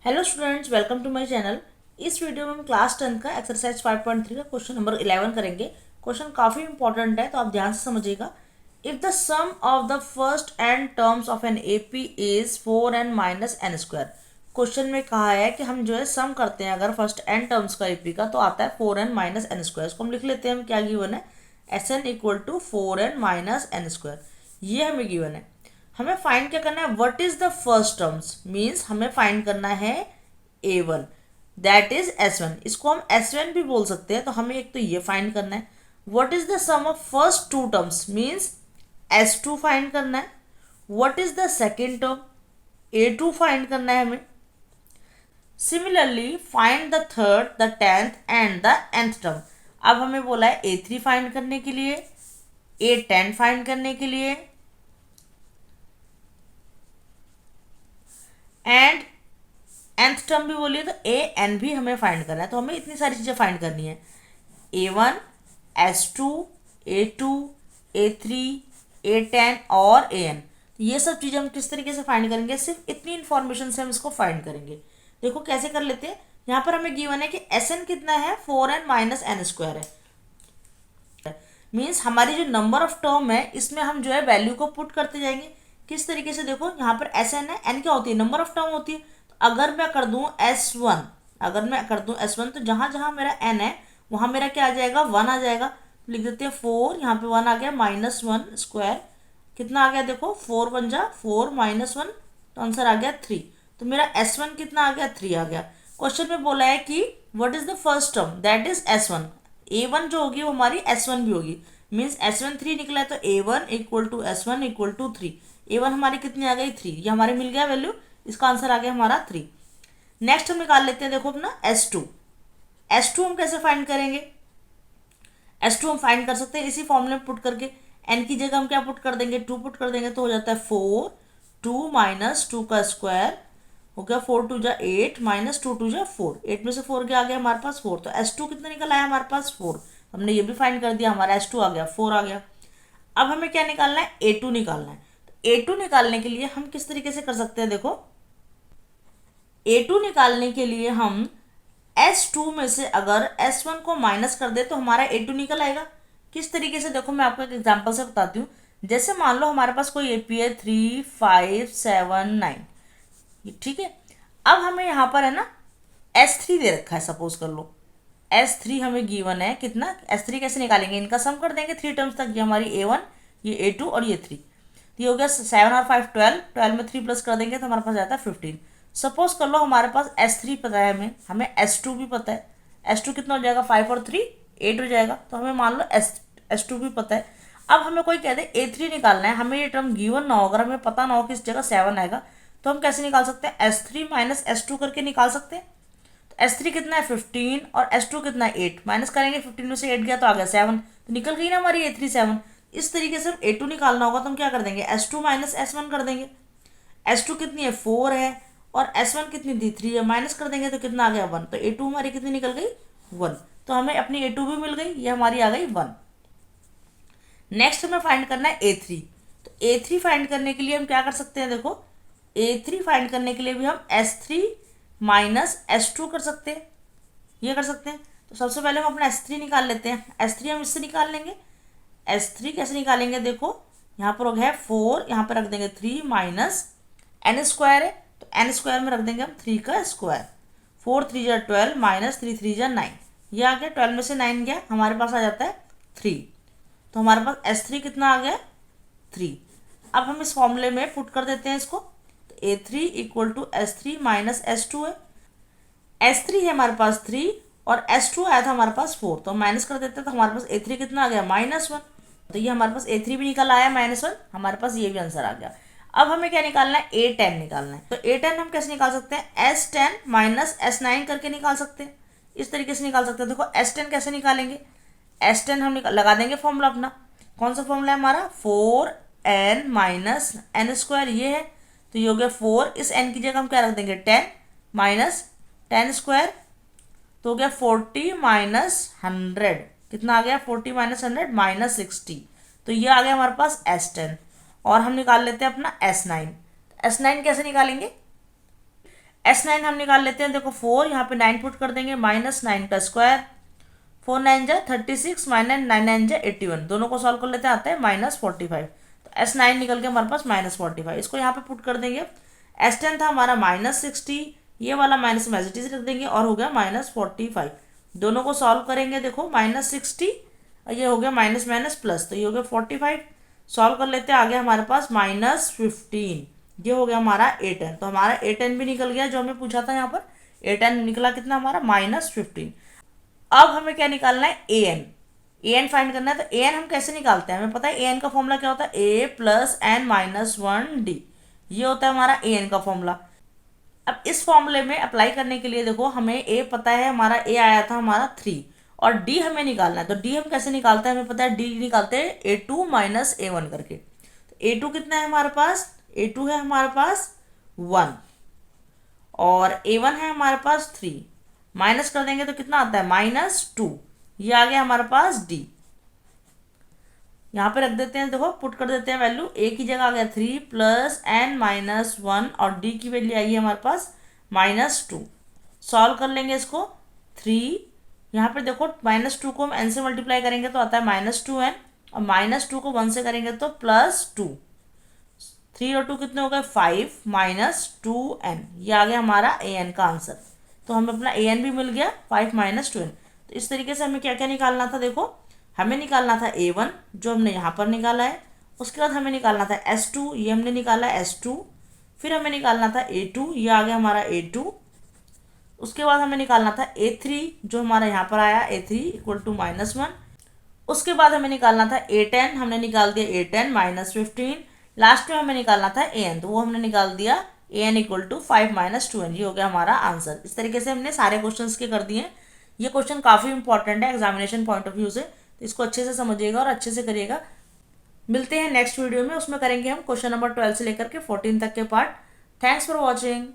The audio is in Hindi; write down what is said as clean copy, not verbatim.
Hello students, welcome to my channel. इस वीडियो में हम क्लास 10 का एक्सरसाइज 5.3 का क्वेश्चन नंबर 11 करेंगे। क्वेश्चन काफ़ी इंपॉर्टेंट है, तो आप ध्यान से समझिएगा। If the sum of the first n terms of an AP is 4n minus n square. Question में कहा है कि हम जो है सम करते हैं अगर फर्स्ट एन टर्म्स का एपी का, तो आता है 4n माइनस एन स्क्वायर। इसको हम लिख लेते हैं, हम क्या गिवन है, Sn equal to 4n minus n square. ये हमें गिवन है। हमें फाइंड क्या करना है, what is the first terms, means हमें फाइंड करना है a1 दैट इज s1। इसको हम s1 भी बोल सकते हैं। तो हमें एक तो ये फाइंड करना है। What is the sum of first two terms, means s2 find करना है। What is the second term, a2 find करना है हमें। Similarly find the third, the tenth and the nth term. अब हमें बोला है a3 फाइंड करने के लिए, a10 फाइंड करने के लिए एंड nth टर्म भी बोलिए तो an भी हमें फाइंड करना है। तो हमें इतनी सारी चीज़ें फाइंड करनी है, a1, s2, a2, a3, a10 और an। तो ये सब चीज़ें हम किस तरीके से फाइंड करेंगे, सिर्फ इतनी इन्फॉर्मेशन से हम इसको फाइंड करेंगे। देखो कैसे कर लेते हैं। यहाँ पर हमें गिवन है कि Sn कितना है, 4n माइनस एन स्क्वायर है। मीन्स हमारी जो नंबर ऑफ टर्म है इसमें हम जो है वैल्यू को पुट करते जाएंगे। किस तरीके से, देखो यहाँ पर Sn है, n क्या होती है, नंबर ऑफ टर्म होती है। तो अगर मैं कर दूँ S1, तो जहाँ जहाँ मेरा n है वहाँ मेरा क्या आ जाएगा, 1 आ जाएगा। तो लिख देते हैं 4, यहाँ पे 1 आ गया, -1 स्क्वायर कितना आ गया, देखो 4 बन जा 4 -1, तो आंसर आ गया 3। तो मेरा S1 कितना आ गया, 3 आ गया। क्वेश्चन में बोला है कि what is the first term that is S1। a1 जो होगी वो हमारी S1 भी होगी। मीन्स S1 3 निकला है, तो a1 equal to S1 equal to 3। a1 हमारी कितनी आ गई, 3। ये हमारे मिल गया वैल्यू, इसका आंसर आ गया हमारा 3। नेक्स्ट हम निकाल लेते हैं, देखो अपना S2 हम कैसे फाइंड करेंगे। S2 हम फाइंड कर सकते हैं इसी फॉर्मूले में पुट करके। n की जगह हम क्या पुट कर देंगे, 2 पुट कर देंगे, तो हो जाता है 4, 2 माइनस 2 का स्क्वायर हो गया, 4 2 जा 8 माइनस 2 2 जा 4। 8 में से 4 क्या आ गया हमारे पास, 4। तो S2 कितना निकल आया हमारे पास, 4। हमने ये भी फाइंड कर दिया, हमारा S2 आ गया, 4 आ गया। अब हमें क्या निकालना है, A2 निकालना है। तो A2 निकालने के लिए हम किस तरीके से कर सकते हैं, देखो A2 निकालने के लिए हम S2 में से अगर S1 को माइनस कर दे तो हमारा A2 निकल आएगा। किस तरीके से, देखो मैं आपको एक एग्जांपल से बताती हूँ। जैसे मान लो हमारे पास कोई एपी है 3 5 7 9, ठीक है। अब हमें यहाँ पर है ना S3 दे रखा है, सपोज कर लो S3 हमें गिवन है कितना। S3 कैसे निकालेंगे, इनका सम कर देंगे 3 टर्म्स तक। ये हमारी A1, ये A2 और ये 3। तो ये हो गया 7 और 5 12, 12 में 3 प्लस कर देंगे तो हमारे पास जाता है 15। सपोज कर लो हमारे पास S3 पता है, हमें S2 भी पता है। S2 कितना हो जाएगा, 5 और 3 8 हो जाएगा। तो हमें मान लो S2 भी पता है। अब हमें कोई कह दे A3 निकालना है, हमें ये टर्म गिवन ना हो, अगर हमें पता ना हो कि इस जगह 7 आएगा, तो हम कैसे निकाल सकते हैं, S3 माइनस S2 करके निकाल सकते हैं। तो S3 कितना है 15 और S2 कितना है 8, माइनस करेंगे 15 में से 8 गया तो आ गया 7, तो निकल गई ना हमारी A3 7। इस तरीके से हम A2 निकालना होगा तो हम क्या कर देंगे, S2 माइनस S1 कर देंगे। S2 कितनी है 4 है और S1 कितनी थी 3 है, माइनस कर देंगे तो कितना आ गया 1। तो A2 हमारी कितनी निकल गई 1। तो हमें अपनी A2 भी मिल गई, ये हमारी आ गई 1। नेक्स्ट हमें फाइंड करना है A3। तो A3 फाइंड करने के लिए हम क्या कर सकते हैं, देखो A3 फाइंड करने के लिए भी हम S3 माइनस S2 कर सकते हैं, ये कर सकते हैं। तो सबसे पहले हम अपना S3 निकाल लेते हैं। S3 हम इससे निकाल लेंगे। S3 कैसे निकालेंगे, देखो यहाँ पर हो गया 4, यहाँ पर रख देंगे 3 माइनस n स्क्वायर है, तो n स्क्वायर में रख देंगे हम 3 का स्क्वायर। 4 3 जा 12 माइनस 3 3 जा 9, ये आ गया। 12 में से 9 गया, हमारे पास आ जाता है 3। तो हमारे पास S3 कितना आ गया 3। अब हम इस फॉर्मूले में पुट कर देते हैं इसको। तो A3 equal to S3 minus S2 है। S3 है हमारे पास 3 और S2 आया था हमारे पास 4, तो माइनस कर देते हैं, तो हमारे पास A3 कितना आ गया -1। तो ये हमारे पास A3 भी निकल आया -1, हमारे पास ये भी आंसर आ गया। अब हमें क्या निकालना है, A10 निकालना है। तो A10 हम कैसे निकाल सकते हैं, S10 माइनस S9 करके निकाल सकते हैं। इस तरीके से निकाल सकते हैं। देखो S10 कैसे निकालेंगे, S10 हम लगा देंगे फॉर्मूला अपना। कौन सा फॉर्मूला है हमारा, 4n माइनस एन स्क्वायर, ये है। तो ये हो गया 4, इस n की जगह हम क्या रख देंगे 10 माइनस 10 स्क्वायर, तो हो गया 40 माइनस 100, कितना आ गया 40 माइनस 100 -60। तो ये आ गया हमारे पास S10। और हम निकाल लेते हैं अपना S9। S9 कैसे निकालेंगे? S9 हम निकाल लेते हैं, देखो 4 यहाँ पे 9 पुट कर देंगे, -9 का स्क्वायर, 4 9 जा 36 माइनस 9 9 जा 81, दोनों को सॉल्व कर लेते हैं, आता है -45। तो S9 निकल के हमारे पास -45, इसको यहाँ पे पुट कर देंगे। S10 था हमारा -60, ये वाला माइनस में एज रख देंगे और हो गया -45। दोनों को सॉल्व करेंगे, देखो -60 और ये हो गया माइनस माइनस प्लस, तो ये हो गया 45। सॉल्व कर लेते हैं, आ गया हमारे पास -15, ये हो गया हमारा A10। तो हमारा A10 भी निकल गया जो हमें पूछा था यहाँ पर। A10 निकला कितना हमारा -15। अब हमें क्या निकालना है? an फाइंड करना है। तो an हम कैसे निकालते हैं? हमें पता है an का फॉर्मूला क्या होता है, a plus n minus 1d, ये होता है हमारा an का फॉर्मूला। अब इस फॉर्मूले में अप्लाई करने के लिए देखो हमें a पता है, हमारा a आया था हमारा 3 और d हमें निकालना है। तो d हम कैसे निकालते हैं? हमें पता है d निकालते हैं a2 माइनस a1 करके। तो a2 कितना है हमारे पास? a2 है हमारे पास 1 और a1 है हमारे पास 3, माइनस कर देंगे तो कितना आता है -2, ये आ गया हमारे पास d। यहाँ पे रख देते हैं, देखो पुट कर देते हैं वैल्यू, a की जगह आ गया 3 प्लस n माइनस 1 और d की वैल्यू आई है हमारे पास -2। सॉल्व कर लेंगे इसको, 3 यहाँ पे देखो -2 को हम n से मल्टीप्लाई करेंगे तो आता है -2n और -2 को 1 से करेंगे तो +2। 3 और 2 कितने हो गए? 5 -2n, ये आ गया हमारा an का आंसर। तो हमें अपना an भी मिल गया 5 -2n। तो इस तरीके से हमें क्या क्या निकालना था? देखो हमें निकालना था a1 जो हमने यहाँ पर निकाला है, उसके बाद हमें निकालना था S2, ये हमने निकाला S2, फिर हमें निकालना था a2, ये आ गया हमारा a2, उसके बाद हमें निकालना था a3 जो हमारा यहाँ पर आया a3 = -1, उसके बाद हमें निकालना था a10, हमने निकाल दिया a10 -15, लास्ट में हमें निकालना था an, तो वो हमने निकाल दिया an = 5 -2n, ये हो गया हमारा आंसर। इस तरीके से हमने सारे क्वेश्चंस के कर दिए। ये क्वेश्चन काफ़ी इंपॉर्टेंट है एग्जामिनेशन पॉइंट ऑफ व्यू से, तो इसको अच्छे से समझिएगा और अच्छे से करिएगा। मिलते हैं नेक्स्ट वीडियो में, उसमें करेंगे हम क्वेश्चन नंबर 12 से लेकर के 14 तक के पार्ट। Thanks for watching.